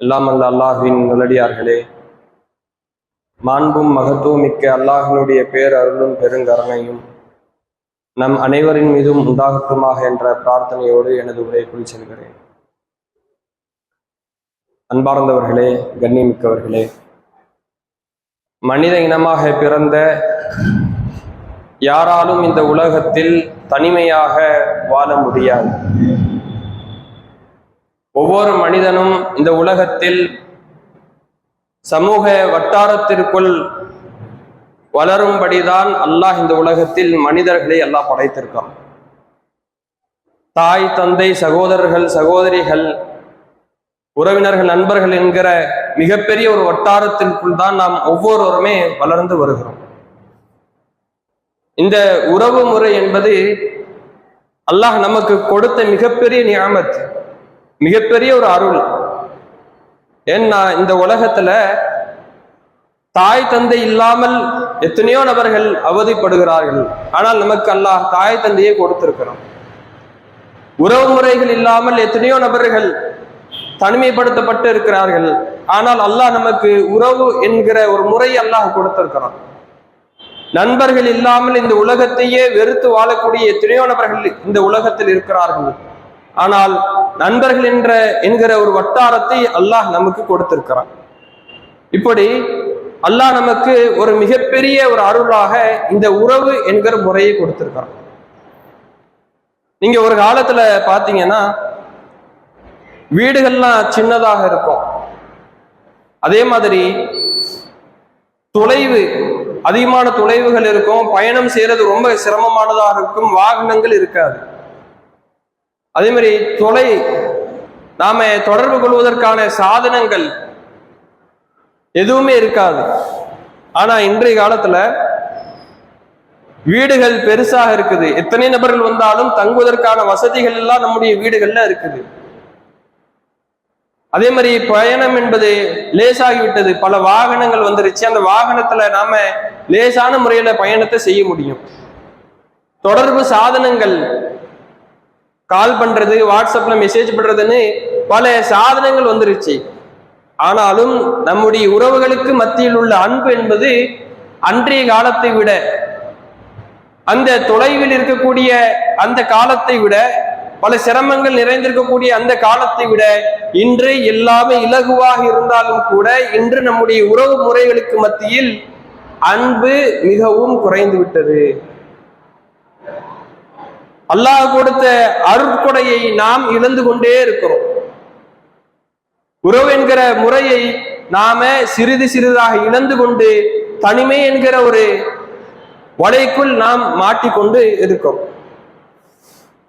எல்லாம் அல்ல அல்லாஹ்வின் நல்லடியார்களே, மாண்பும் மகத்துவம் மிக்க அல்லாஹினுடைய பேரருளும் பெருங்கருணையும் நம் அனைவரின் மீதும் உண்டாகட்டுமாக என்ற பிரார்த்தனையோடு எனது உரைக்குள் செல்கிறேன். அன்பார்ந்தவர்களே, கண்ணியமிக்கவர்களே, மனித இனமாக பிறந்த யாராலும் இந்த உலகத்தில் தனிமையாக வாழ முடியாது. ஒவ்வொரு மனிதனும் இந்த உலகத்தில் சமூக வட்டாரத்திற்குள் வளரும்படிதான் அல்லாஹ் இந்த உலகத்தில் மனிதர்களை அல்லாஹ் படைத்திருக்கான். தாய், தந்தை, சகோதரர்கள், சகோதரிகள், உறவினர்கள், நண்பர்கள் என்கிற மிகப்பெரிய ஒரு வட்டாரத்திற்குள் தான் நாம் ஒவ்வொருவருமே வளர்ந்து வருகிறோம். இந்த உறவு முறை என்பது அல்லாஹ் நமக்கு கொடுத்த மிகப்பெரிய நியாமத், மிகப்பெரிய ஒரு அருள். ஏன்னா இந்த உலகத்துல தாய் தந்தை இல்லாமல் எத்தனையோ நபர்கள் அவதிப்படுகிறார்கள். ஆனால் நமக்கு அல்லாஹ் தாய் தந்தையை கொடுத்திருக்கிறோம். உறவு முறைகள் இல்லாமல் எத்தனையோ நபர்கள் தனிமைப்படுத்தப்பட்டு இருக்கிறார்கள். ஆனால் அல்லாஹ் நமக்கு உறவு என்கிற ஒரு முறை அல்லாஹ் கொடுத்திருக்கிறான். நண்பர்கள் இல்லாமல் இந்த உலகத்தையே வெறுத்து வாழக்கூடிய எத்தனையோ நபர்கள் இந்த உலகத்தில் இருக்கிறார்கள். ஆனால் நண்பர்கள் என்கிற ஒரு வட்டாரத்தை அல்லாஹ் நமக்கு கொடுத்திருக்கிறான். இப்படி அல்லாஹ் நமக்கு ஒரு மிகப்பெரிய ஒரு அருளாக இந்த உறவு என்கிற முறையை கொடுத்திருக்கிறான். நீங்க ஒரு காலத்துல பாத்தீங்கன்னா வீடுகள்லாம் சின்னதாக இருக்கும். அதே மாதிரி அதிகமான தொலைவுகள் இருக்கும். பயணம் செய்யறது ரொம்ப சிரமமானதாக இருக்கும். வாகனங்கள் இருக்காது. அதே மாதிரி நாம தொடர்பு கொள்வதற்கான சாதனங்கள் எதுவுமே இருக்காது. ஆனா இன்றைய காலத்துல வீடுகள் பெருசாக இருக்குது. எத்தனை நபர்கள் வந்தாலும் தங்குவதற்கான வசதிகள் எல்லாம் நம்முடைய வீடுகள்ல இருக்குது. அதே மாதிரி பயணம் என்பது லேசாகிவிட்டது. பல வாகனங்கள் வந்துருச்சு. அந்த வாகனத்துல நாம லேசான முறையில பயணத்தை செய்ய முடியும். தொடர்பு சாதனங்கள், கால் பண்றது, வாட்ஸ்அப்ல மெசேஜ் பண்றதுன்னு பல சாதனங்கள் வந்துருச்சு. ஆனாலும் நம்முடைய உறவுகளுக்கு மத்தியில் உள்ள அன்பு என்பது அன்றைய காலத்தை விட, அந்த தொலைவில் இருக்கக்கூடிய அந்த காலத்தை விட, பல சிரமங்கள் நிறைந்திருக்கக்கூடிய அந்த காலத்தை விட இன்று எல்லாமே இலகுவாக இருந்தாலும் கூட இன்று நம்முடைய உறவு முறைகளுக்கு மத்தியில் அன்பு மிகவும் குறைந்து விட்டது. அல்லாஹ் கொடுத்த அருட்கொடையை நாம் இழந்து கொண்டே இருக்கிறோம். உறவு என்கிற முறையை நாம சிறிது சிறிதாக இழந்து கொண்டு தனிமை என்கிற ஒரு வலைக்குள் நாம் மாட்டிக்கொண்டு இருக்கோம்.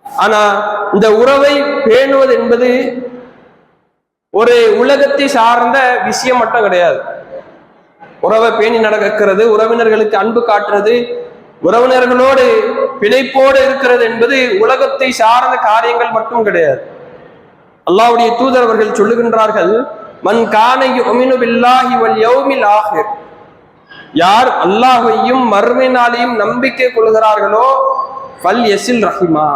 ஆனா இந்த உறவை பேணுவது என்பது ஒரு உலகத்தை சார்ந்த விஷயம் மட்டும் கிடையாது. உறவை பேணி நடக்கிறது, உறவினர்களுக்கு அன்பு காட்டுறது, உறவினர்களோடு பிணைப்போடு இருக்கிறது என்பது உலகத்தை சார்ந்த காரியங்கள் மட்டும் கிடையாது. அல்லாஹ்வுடைய தூதர் அவர்கள் சொல்லுகின்றார்கள், மன் கான யுமினு பில்லாஹி வல் யௌமில் ஆகிர், யார் அல்லாஹ்வையும் மறுமை நாளையும் நம்பிக்கை கொள்கிறார்களோ ஃபல் யஸில் ரஹிமா,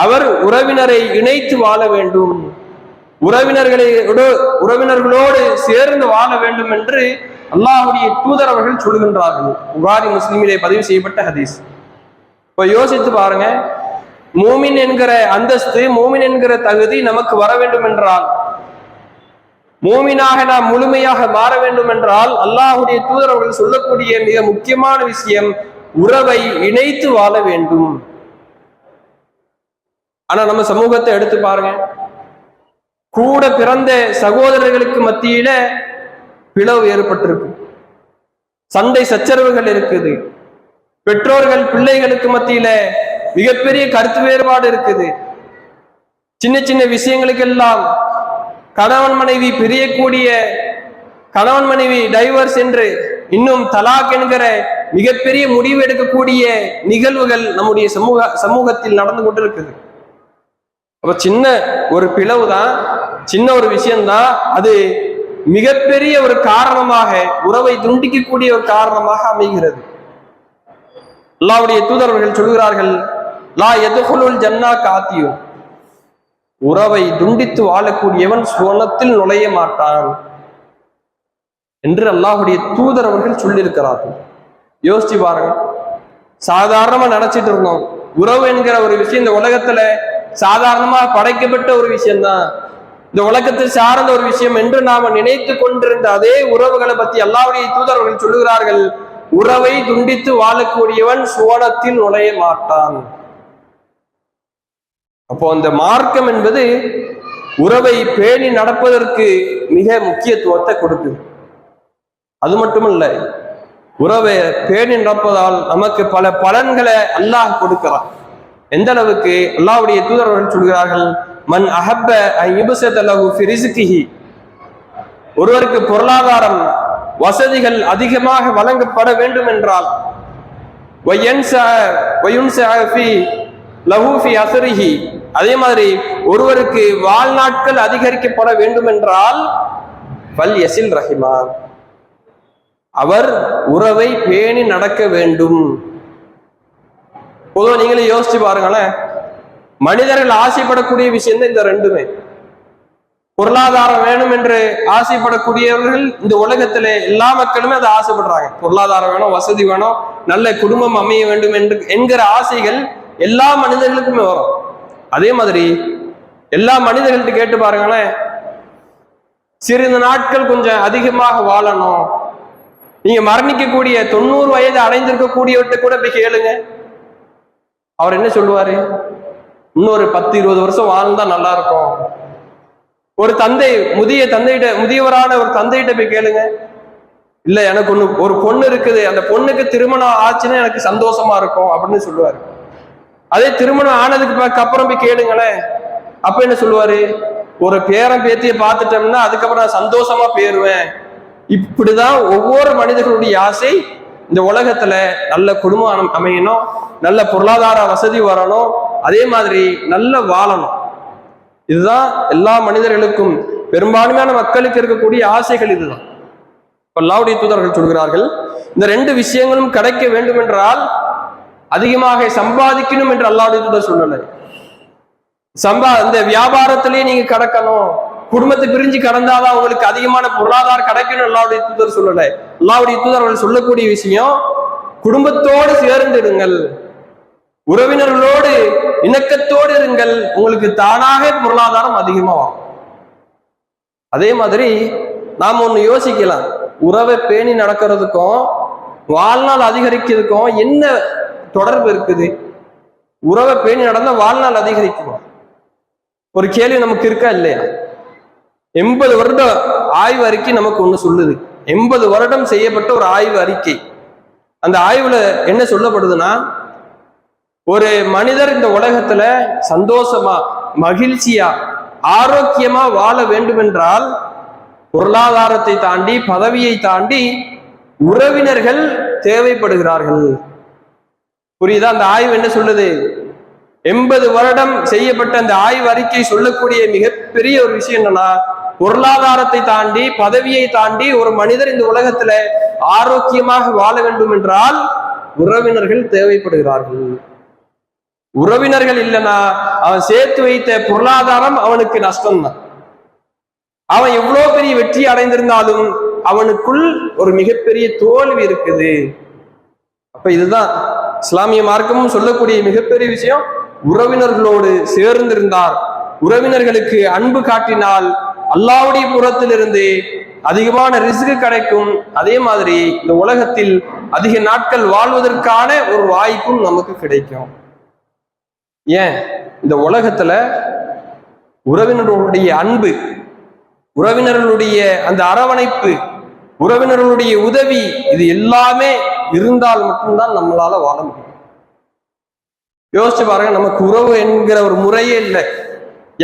அவர் உறவினரை இணைத்து வாழ வேண்டும், உறவினர்களோடு சேர்ந்து வாழ வேண்டும் என்று அல்லாஹ்வுடைய தூதர் அவர்கள் சொல்லுகின்றார்கள். புகாரி, முஸ்லிமிலே பதிவு செய்யப்பட்ட ஹதீஸ். இப்ப யோசித்து பாருங்க, மூமின் என்கிற அந்தஸ்து, மூமின் என்கிற தகுதி நமக்கு வர வேண்டும் என்றால், மூமினாக நாம் முழுமையாக மாற வேண்டும் என்றால் அல்லாஹ்வுடைய தூதர் அவர்கள் சொல்லக்கூடிய மிக முக்கியமான விஷயம் உறவை இணைத்து வாழ வேண்டும். ஆனா நம்ம சமூகத்தை எடுத்து பாருங்க, கூட பிறந்த சகோதரர்களுக்கு மத்தியில பிளவு ஏற்பட்டிருக்கு, சண்டை சச்சரவுகள் இருக்குது, பெற்றோர்கள் பிள்ளைகளுக்கு மத்தியில மிகப்பெரிய கருத்து வேறுபாடு இருக்குது. சின்ன சின்ன விஷயங்களுக்கெல்லாம் கணவன் மனைவி பிரியக்கூடிய, கணவன் மனைவி டைவர்ஸ் என்று இன்னும் தலாக் என்கிற மிகப்பெரிய முடிவு எடுக்கக்கூடிய நிகழ்வுகள் நம்முடைய சமூகத்தில் நடந்து கொண்டிருக்குது. அப்ப சின்ன ஒரு பிளவு தான், சின்ன ஒரு விஷயம்தான், அது மிகப்பெரிய ஒரு காரணமாக, உறவை துண்டிக்கக்கூடிய ஒரு காரணமாக அமைகிறது. அல்லாஹ்வுடைய தூதர் அவர்கள் சொல்கிறார்கள், லா யதுகுலுல் ஜன்னா காத்தியும், உறவை துண்டித்து வாழக்கூடியவன் சுவனத்தில் நுழைய மாட்டான் என்று அல்லாஹுடைய தூதர் அவர்கள் சொல்லியிருக்கிறார்கள். யோசிச்சு பாருங்க. சாதாரணமா நினைச்சிட்டு இருந்தோம் உறவு என்கிற ஒரு விஷயம் இந்த உலகத்துல சாதாரணமா படைக்கப்பட்ட ஒரு விஷயம்தான், இந்த உலகத்தை சார்ந்த ஒரு விஷயம் என்று நாம நினைத்து கொண்டிருந்த அதே உறவுகளை பத்தி அல்லாஹ்வுடைய தூதர் அவர்கள் சொல்லுகிறார்கள், உறவை துண்டித்து வாழக்கூடியவன் சுவனத்தில் நுழைய மாட்டான். அப்போ அந்த மார்க்கம் என்பது உறவை பேணி நடப்பதற்கு மிக முக்கியத்துவத்தை கொடுக்குது. அது மட்டுமல்ல, உறவை பேணி நடப்பதால் நமக்கு பல பலன்களை அல்லாஹ் கொடுக்கிறான். எந்த அளவுக்கு அல்லாஹ்வுடைய தூதர்கள் சொல்கிறார்கள், மன் அஹப்ப யுபஸத லஹு ஃபி ரிஸ்கிஹி, ஒருவருக்கு பொருளாதாரம் வசதிகள் அதிகமாக வழங்கப்பட வேண்டும் என்றால், அதே மாதிரி ஒருவருக்கு வாழ்நாட்கள் அதிகரிக்கப்பட வேண்டும் என்றால் வல் யசில் ரஹிமா, அவர் உறவை பேணி நடக்க வேண்டும். பொதுவாக நீங்களே யோசிச்சு பாருங்களேன், மனிதர்கள் ஆசைப்படக்கூடிய விஷயம் தான் இந்த ரெண்டுமே. பொருளாதாரம் வேணும் என்று ஆசைப்படக்கூடியவர்கள் இந்த உலகத்திலே எல்லா மக்களுமே அதை ஆசைப்படுறாங்க. பொருளாதாரம் வேணும், வசதி வேணும், நல்ல குடும்பம் அமைய வேண்டும் என்கிற ஆசைகள் எல்லா மனிதர்களுக்குமே வரும். அதே மாதிரி எல்லா மனிதர்கள்ட்ட கேட்டு பாருங்களேன், சிறிது நாட்கள் கொஞ்சம் அதிகமாக வாழணும், நீங்க மரணிக்கக்கூடிய 90 வயது அடைந்திருக்கக்கூடியவர்கிட்ட கூட போய் கேளுங்க, அவர் என்ன சொல்லுவாரு? இன்னொரு 10-20 வருஷம் வாழ்ந்தா நல்லா இருக்கும். ஒரு தந்தை முதியவரான ஒரு தந்தைகிட்ட போய் கேளுங்க, இல்ல எனக்கு ஒரு பொண்ணு இருக்குது, அந்த பொண்ணுக்கு திருமணம் ஆச்சுன்னா எனக்கு சந்தோஷமா இருக்கும் அப்படின்னு சொல்லுவாரு. அதே திருமணம் ஆனதுக்கு அப்புறம் போய் கேளுங்களேன், அப்ப என்ன சொல்லுவாரு? ஒரு பேரன் பேத்திய பார்த்துட்டோம்னா அதுக்கப்புறம் நான் சந்தோஷமா போயிருவேன். இப்படிதான் ஒவ்வொரு மனிதர்களுடைய ஆசை. இந்த உலகத்துல நல்ல குடும்பம் அமையணும், நல்ல பொருளாதார வசதி வரணும், அதே மாதிரி நல்ல வாழணும். இதுதான் எல்லா மனிதர்களுக்கும், பெரும்பான்மையான மக்களுக்கு இருக்கக்கூடிய ஆசைகள். இதுதான் அல்லாஹ்வுடைய தூதர்கள் சொல்கிறார்கள், இந்த ரெண்டு விஷயங்களும் கிடைக்க வேண்டும் என்றால் அதிகமாக சம்பாதிக்கணும் என்று அல்லாஹ்வுடைய தூதர் சொல்லலை. இந்த வியாபாரத்திலேயே நீங்க கடக்கணும், குடும்பத்தை பிரிஞ்சு கடந்தாதான் உங்களுக்கு அதிகமான பொருளாதாரம் கிடைக்கணும் அல்லாஹ்வுடைய தூதர் சொல்லலை. அல்லாஹ்வுடைய தூதர் அவர்கள் சொல்லக்கூடிய விஷயம், குடும்பத்தோடு சேர்ந்திடுங்கள், உறவினர்களோடு இணக்கத்தோடு இருங்கள், உங்களுக்கு தானாக பொருளாதாரம் அதிகமாகும். அதே மாதிரி நாம ஒண்ணு யோசிக்கலாம், உறவை பேணி நடக்கிறதுக்கும் வாழ்நாள் அதிகரிக்கிறதுக்கும் என்ன தொடர்பு இருக்குது? உறவை பேணி நடந்தா வாழ்நாள் அதிகரிக்குமா? ஒரு கேள்வி நமக்கு இருக்கா இல்லையா? 80 வருட ஆய்வு அறிக்கை நமக்கு ஒண்ணு சொல்லுது. 80 வருடம் செய்யப்பட்ட ஒரு ஆய்வு அறிக்கை. அந்த ஆய்வுல என்ன சொல்லப்படுதுன்னா, ஒரு மனிதர் இந்த உலகத்துல சந்தோஷமா, மகிழ்ச்சியா, ஆரோக்கியமா வாழ வேண்டும் என்றால் பொருளாதாரத்தை தாண்டி, பதவியை தாண்டி உறவினர்கள் தேவைப்படுகிறார்கள். புரியுதா? அந்த ஆய்வு என்ன சொல்லுது? 80 வருடம் செய்யப்பட்ட அந்த ஆய்வு அறிக்கை சொல்லக்கூடிய மிகப்பெரிய ஒரு விஷயம் என்னன்னா, பொருளாதாரத்தை தாண்டி, பதவியை தாண்டி ஒரு மனிதர் இந்த உலகத்துல ஆரோக்கியமாக வாழ வேண்டும் என்றால் உறவினர்கள் தேவைப்படுகிறார்கள். உறவினர்கள் இல்லைன்னா அவன் சேர்த்து வைத்த பொருளாதாரம் அவனுக்கு நஷ்டம் தான். அவன் எவ்வளவு பெரிய வெற்றி அடைந்திருந்தாலும் அவனுக்குள் ஒரு மிகப்பெரிய தோல்வி இருக்குது. அப்ப இதுதான் இஸ்லாமிய மார்க்கமும் சொல்லக்கூடிய மிகப்பெரிய விஷயம். உறவினர்களோடு சேர்ந்திருந்தார், உறவினர்களுக்கு அன்பு காட்டினால் அல்லாஹ்வுடைய புறத்திலிருந்து அதிகமான ரிஸ்க் கிடைக்கும். அதே மாதிரி இந்த உலகத்தில் அதிக நாட்கள் வாழ்வதற்கான ஒரு வாய்ப்பும் நமக்கு கிடைக்கும். ஏன் இந்த உலகத்துல உறவினர்களுடைய அன்பு, உறவினர்களுடைய அந்த அரவணைப்பு, உறவினர்களுடைய உதவி, இது எல்லாமே இருந்தால் மட்டும்தான் நம்மளால வாழ முடியும். யோசிச்சு பாருங்க, நமக்கு உறவு என்கிற ஒரு முறையே இல்லை.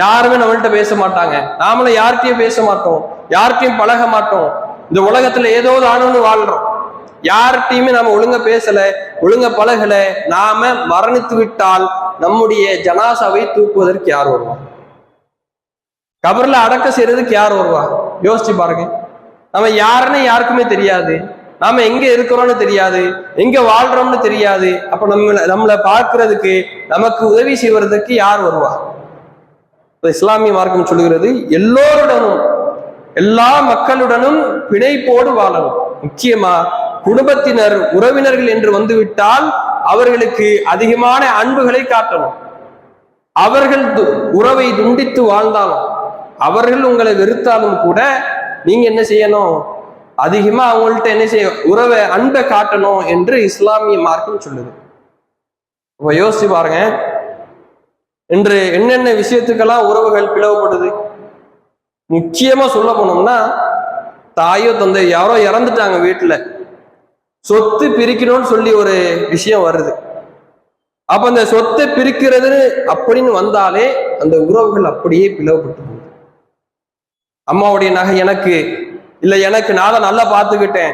யாருமே நம்மள்கிட்ட பேச மாட்டாங்க, நாமளும் யார்கிட்டயும் பேச மாட்டோம், யார்கிட்டயும் பழக மாட்டோம். இந்த உலகத்துல ஏதோ ஆணுன்னு வாழ்றோம், யார்கிட்டயுமே நாம ஒழுங்க பேசல, ஒழுங்க பழகல. நாம மரணித்து விட்டால் நம்முடைய ஜனாசாவை தூக்குவதற்கு யார் வருவா? கபர்ல அடக்க செய்யறதுக்கு யார் வருவா? யோசிச்சு பாருங்க. நம்ம யாருன்னு யாருக்குமே தெரியாது, நாம எங்க இருக்கிறோம்னு தெரியாது, எங்க வாழ்றோம்னு தெரியாது. அப்ப நம்மளை பார்க்கறதுக்கு, நமக்கு உதவி செய்வதற்கு யார் வருவா? இஸ்லாமிய மார்க்கம் சொல்லுகிறது எல்லோருடனும் எல்லா மக்களுடனும் பிணைப்போடு வாழணும். முக்கியமா குடும்பத்தினர் உறவினர்கள் என்று வந்துவிட்டால் அவர்களுக்கு அதிகமான அன்புகளை காட்டணும். அவர்கள் உறவை துண்டித்து வாழ்ந்தாலும், அவர்கள் உங்களை வெறுத்தாலும் கூட நீங்க என்ன செய்யணும்? அதிகமா அவங்கள்ட்ட என்ன செய்ய, உறவை அன்பை காட்டணும் என்று இஸ்லாமிய மார்க்கம் சொல்லுது. இப்ப யோசிச்சு பாருங்க, இன்று என்னென்ன விஷயத்துக்கெல்லாம் உறவுகள் பிளவுபடுது. முக்கியமா சொல்ல போனோம்னா, தாயோ தந்தை யாரோ இறந்துட்டாங்க, வீட்டுல சொத்து பிரிக்கணும்னு சொல்லி ஒரு விஷயம் வருது. அப்ப அந்த சொத்தை பிரிக்கிறது அப்படின்னு வந்தாலே அந்த உறவுகள் அப்படியே பிளவுபட்டு போகுது. அம்மாவுடைய நகை எனக்கு இல்ல, எனக்கு நான் தான் நல்லா பார்த்துக்கிட்டேன்,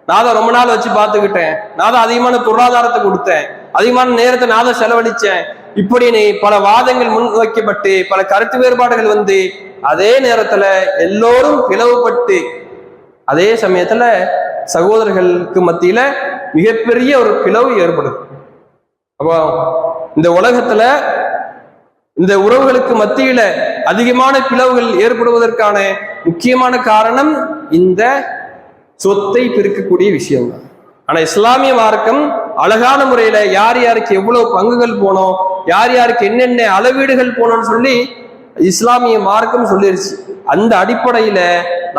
நான் தான் ரொம்ப நாள் வச்சு பார்த்துக்கிட்டேன், நான் தான் அதிகமான பொருளாதாரத்தை கொடுத்தேன், அதிகமான நேரத்தை நான் தான் செலவழிச்சேன், இப்படின்னு பல வாதங்கள் முன் வைக்கப்பட்டு பல கருத்து வேறுபாடுகள் வந்து அதே நேரத்துல எல்லோரும் பிளவுபட்டு அதே சமயத்துல சகோதரர்களுக்கு மத்தியில மிகப்பெரிய ஒரு பிளவு ஏற்படுது. அப்போ இந்த உலகத்துல இந்த உறவுகளுக்கு மத்தியில அதிகமான பிளவுகள் ஏற்படுவதற்கான முக்கியமான காரணம் இந்த சொத்தை பிரிக்கக்கூடிய விஷயம் தான். ஆனா இஸ்லாமிய மார்க்கம் அழகான முறையில யார் யாருக்கு எவ்வளவு பங்குகள் போனோம், யார் யாருக்கு என்னென்ன அளவீடுகள் போனோம்னு சொல்லி இஸ்லாமிய மார்க்கம் சொல்லிருச்சு. அந்த அடிப்படையில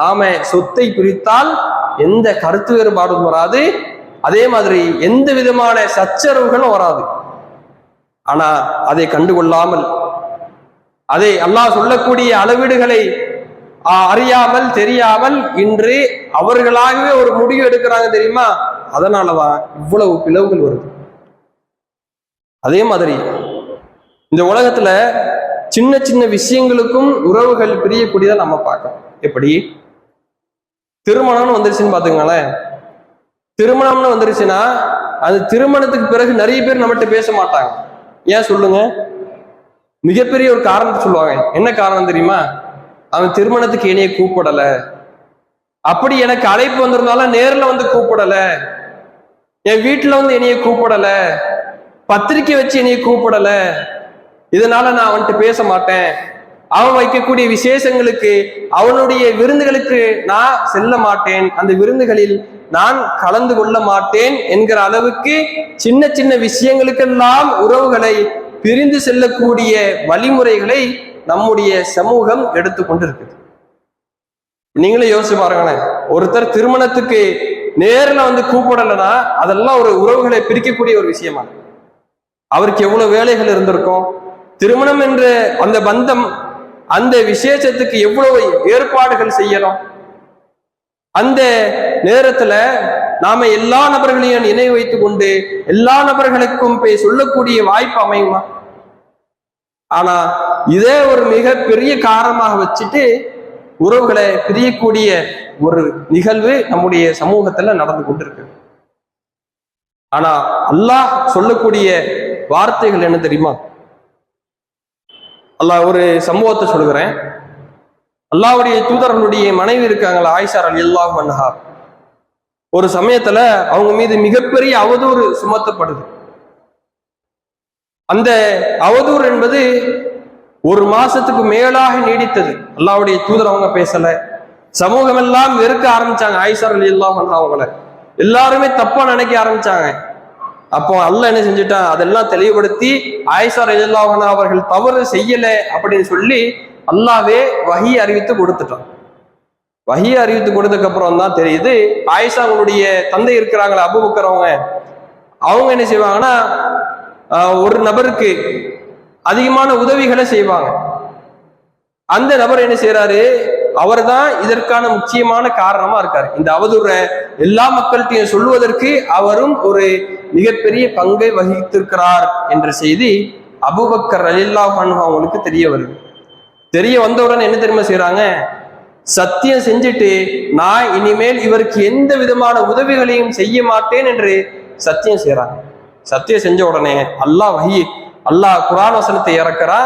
நாம சொத்தை பிரித்தால் எந்த கருத்து வேறுபாடும் வராது, அதே மாதிரி எந்த விதமான சச்சரவுகளும் வராது. ஆனா அதை கண்டுகொள்ளாமல், அதை அல்லாஹ் சொல்லக்கூடிய அளவீடுகளை அறியாமல் தெரியாமல் இன்று அவர்களாகவே ஒரு முடிவு எடுக்கிறாங்க தெரியுமா? அதனாலதான் இவ்வளவு பிளவுகள் வருது. அதே மாதிரி இந்த உலகத்துல சின்ன சின்ன விஷயங்களுக்கும் உறவுகள் பிரியக்கூடியதை நம்ம பார்க்கணும். எப்படி திருமணம்னு வந்துருச்சுன்னு பாத்துங்களேன். திருமணம்னு வந்துருச்சுன்னா அது திருமணத்துக்கு பிறகு நிறைய பேர் நம்மகிட்ட பேச மாட்டாங்க. ஏன் சொல்லுங்க? மிகப்பெரிய ஒரு காரணத்தை சொல்லுவாங்க. என்ன காரணம் தெரியுமா? அவன் திருமணத்துக்கு என்னைய கூப்பிடல, அப்படி எனக்கு அழைப்பு வந்திருந்தாலும் நேர்ல வந்து கூப்பிடல, என் வீட்டுல வந்து என்னைய கூப்பிடல, பத்திரிக்கை வச்சு என்னைய கூப்பிடல, இதனால நான் அவன்கிட்ட பேச மாட்டேன், அவன் வைக்கக்கூடிய விசேஷங்களுக்கு அவனுடைய விருந்துகளுக்கு நான் செல்ல மாட்டேன், அந்த விருந்துகளில் நான் கலந்து கொள்ள மாட்டேன் என்கிற அளவுக்கு சின்ன சின்ன விஷயங்களுக்கெல்லாம் உறவுகளை பிரிந்து செல்லக்கூடிய வழிமுறைகளை நம்முடைய சமூகம் எடுத்துக்கொண்டு இருக்குது. நீங்களே யோசிச்சு பாருங்களேன், ஒருத்தர் திருமணத்துக்கு நேரில் வந்து கூப்பிடலைன்னா அதெல்லாம் ஒரு உறவுகளை பிரிக்கக்கூடிய ஒரு விஷயமா? அவருக்கு எவ்வளவு வேலைகள் இருந்திருக்கும். திருமணம் என்ற அந்த பந்தம், அந்த விசேஷத்துக்கு எவ்வளவு ஏற்பாடுகள் செய்யணும். அந்த நேரத்துல நாம எல்லா நபர்களையும் இணை வைத்துக் கொண்டு எல்லா நபர்களுக்கும் போய் சொல்லக்கூடிய வாய்ப்பு அமையுமா? ஆனா இதே ஒரு மிக பெரிய காரணமாக வச்சுட்டு உறவுகளை பிரியக்கூடிய ஒரு நிகழ்வு நம்முடைய சமூகத்துல நடந்து கொண்டிருக்கு. ஆனா அல்லாஹ் சொல்லக்கூடிய வார்த்தைகள் என்ன தெரியுமா? அல்லாஹ் ஒரு சம்பவத்தை சொல்லுகிறேன். அல்லாஹ்வுடைய தூதர்களுடைய மனைவி இருக்காங்களா, ஆயிஷா ரலியல்லாஹு அன்ஹா, ஒரு சமயத்துல அவங்க மீது மிகப்பெரிய அவதூறு சுமத்தப்படுது. அந்த அவதூறு என்பது ஒரு மாசத்துக்கு மேலாக நீடித்தது. அல்லாஹ்வுடைய தூதர் அவங்க பேசல, சமூகம் எல்லாம் வெறுக்க ஆரம்பிச்சாங்க ஆயிஷா ரலியல்லாஹு அன்ஹா அவங்கள. எல்லாருமே தப்பா நினைக்க ஆரம்பிச்சாங்க. அப்போ அல்லாஹ் என்ன செஞ்சுட்டான், அதெல்லாம் தெளிவுபடுத்தி ஆயிஷா ரலியல்லாஹு அன்ஹா அவர்கள் தவறு செய்யல அப்படின்னு சொல்லி அல்லாஹ்வே வஹி அறிவித்து கொடுத்துட்டான். வஹி அறிவித்து கொடுத்ததுக்கு அப்புறம் தான் தெரியுது, ஆயிஷா அவங்களுடைய தந்தை இருக்கிறாங்களா அபூபக்கர், அவங்க என்ன செய்வாங்கன்னா ஒரு நபருக்கு அதிகமான உதவிகளை செய்வாங்க. அந்த நபர் என்ன செய்யறாரு, அவர் தான் இதற்கான முக்கியமான காரணமா இருக்காரு. இந்த அவதூறை எல்லா மக்கள்கிட்டையும் சொல்லுவதற்கு அவரும் ஒரு மிகப்பெரிய பங்கை வகித்திருக்கிறார் என்ற செய்தி அபூபக்கர் ரலியல்லாஹு அன்ஹு அவங்களுக்கு தெரிய வருது. தெரிய வந்தவுடன் என்ன தெரியுமா செய்யறாங்க, சத்தியம் செஞ்சுட்டு நான் இனிமேல் இவருக்கு எந்த விதமான உதவிகளையும் செய்ய மாட்டேன் என்று சத்தியம் செய்யறாங்க. சத்தியம் செஞ்ச உடனே அல்லாஹ் குர்ஆன் வசனத்தை இறக்குறா,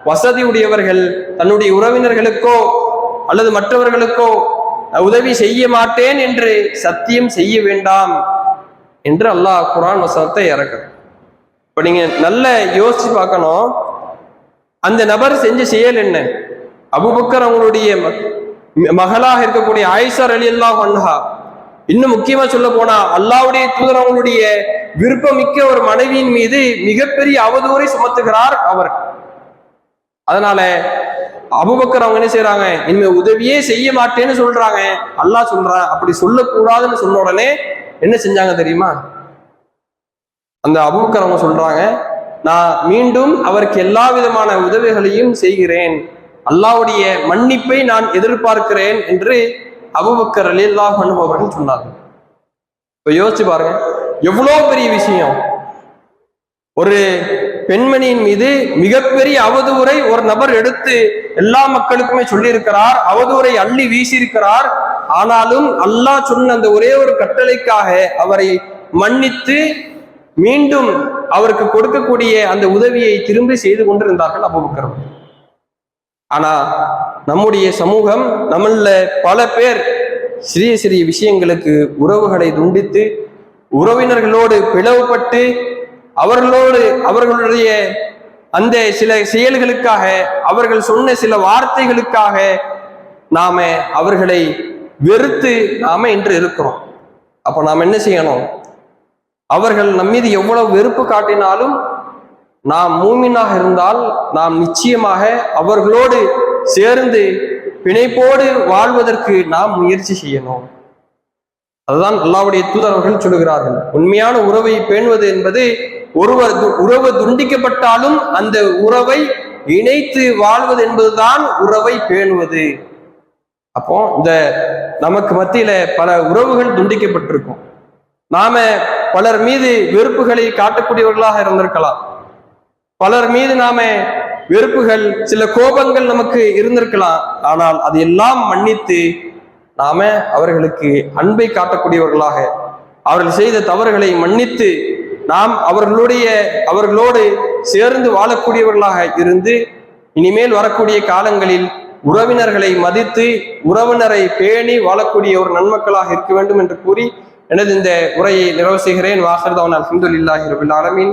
வசதி உடையவர்கள் தன்னுடைய உறவினர்களுக்கோ அல்லது மற்றவர்களுக்கோ உதவி செய்ய மாட்டேன் என்று சத்தியம் செய்ய வேண்டாம் என்று அல்லாஹ் குர்ஆன் வசனத்தை இறக்குற. இப்ப நீங்க நல்ல யோசிச்சு பார்க்கணும், அந்த நபர் செஞ்ச செயல் என்ன? அபூபக்கர் அவங்களுடைய மகளாக இருக்கக்கூடிய ஆயிஷா ரலியல்லாஹு அன்ஹா, இன்னும் முக்கியமா சொல்ல போனா அல்லாஹ்வுடைய தூதர் அவங்களுடைய விருப்பமிக்க ஒரு மனைவியின் மீது மிகப்பெரிய அவதூறை சுமத்துகிறார் அவர். அதனால அபூபக்கர் அவங்க என்ன செய்யறாங்க, இனிமே உதவியே செய்ய மாட்டேன்னு சொல்றாங்க. அல்லாஹ் சொல்றான் அப்படி சொல்லக்கூடாதுன்னு சொன்ன உடனே என்ன செஞ்சாங்க தெரியுமா? அந்த அபூபக்கர் அவங்க சொல்றாங்க, நான் மீண்டும் அவருக்கு எல்லா விதமான உதவிகளையும் செய்கிறேன், அல்லாஹ்வுடைய மன்னிப்பை நான் எதிர்பார்க்கிறேன் என்று அபூபக்கர் ரலியல்லாஹு அன்ஹு அவர்கள் சொன்னார்கள். இப்ப யோசிச்சு பாருங்க, எவ்வளவு பெரிய விஷயம். ஒரு பெண்மணியின் மீது மிகப்பெரிய அவதூறை ஒரு நபர் எடுத்து எல்லா மக்களுக்குமே சொல்லி இருக்கிறார், அவதூறை அள்ளி வீசி இருக்கிறார். ஆனாலும் அல்லாஹ் சொன்ன அந்த ஒரே ஒரு கட்டளைக்காக அவரை மன்னித்து மீண்டும் அவருக்கு கொடுக்கக்கூடிய அந்த உதவியை திரும்பி செய்து கொண்டிருந்தார்கள் அபூபக்கர். ஆனா நம்முடைய சமூகம், நம்மள பல பேர் சிறிய சிறிய விஷயங்களுக்கு உறவுகளை துண்டித்து, உறவினர்களோடு பிளவுபட்டு, அவர்களுடைய அந்த சில செயல்களுக்காக, அவர்கள் சொன்ன சில வார்த்தைகளுக்காக நாம அவர்களை வெறுத்து நாம இன்று இருக்கிறோம். அப்ப நாம் என்ன செய்யணும்? அவர்கள் நம்மீது எவ்வளவு வெறுப்பு காட்டினாலும் நாம் மூமினாக இருந்தால் நாம் நிச்சயமாக அவர்களோடு சேர்ந்து பிணைப்போடு வாழ்வதற்கு நாம் முயற்சி செய்யணும். அதுதான் அல்லாஹ்வுடைய தூதர்கள் சொல்லுகிறார்கள், உண்மையான உறவை பேணுவது என்பது உறவு துண்டிக்கப்பட்டாலும் அந்த உறவை இணைத்து வாழ்வது என்பதுதான் உறவை பேணுவது. அப்போ இந்த நமக்கு மத்தியில பல உறவுகள் துண்டிக்கப்பட்டிருக்கும். நாம பலர் மீது வெறுப்புகளை காட்டக்கூடியவர்களாக இருந்திருக்கலாம், பலர் மீது நாம வெறுப்புகள், சில கோபங்கள் நமக்கு இருந்திருக்கலாம். ஆனால் அது எல்லாம் மன்னித்து நாம அவர்களுக்கு அன்பை காட்டக்கூடியவர்களாக, அவர்கள் செய்த தவறுகளை மன்னித்து நாம் அவர்களோடு சேர்ந்து வாழக்கூடியவர்களாக இருந்து இனிமேல் வரக்கூடிய காலங்களில் உறவினர்களை மதித்து உறவினரை பேணி வாழக்கூடிய ஒரு நன்மக்களாக இருக்க வேண்டும் என்று கூறி எனது இந்த உரையை நிறைவு செய்கிறேன். வாஹிர் தஅவானா அல்ஹம்துலில்லாஹி ரப்பில் ஆலமீன்.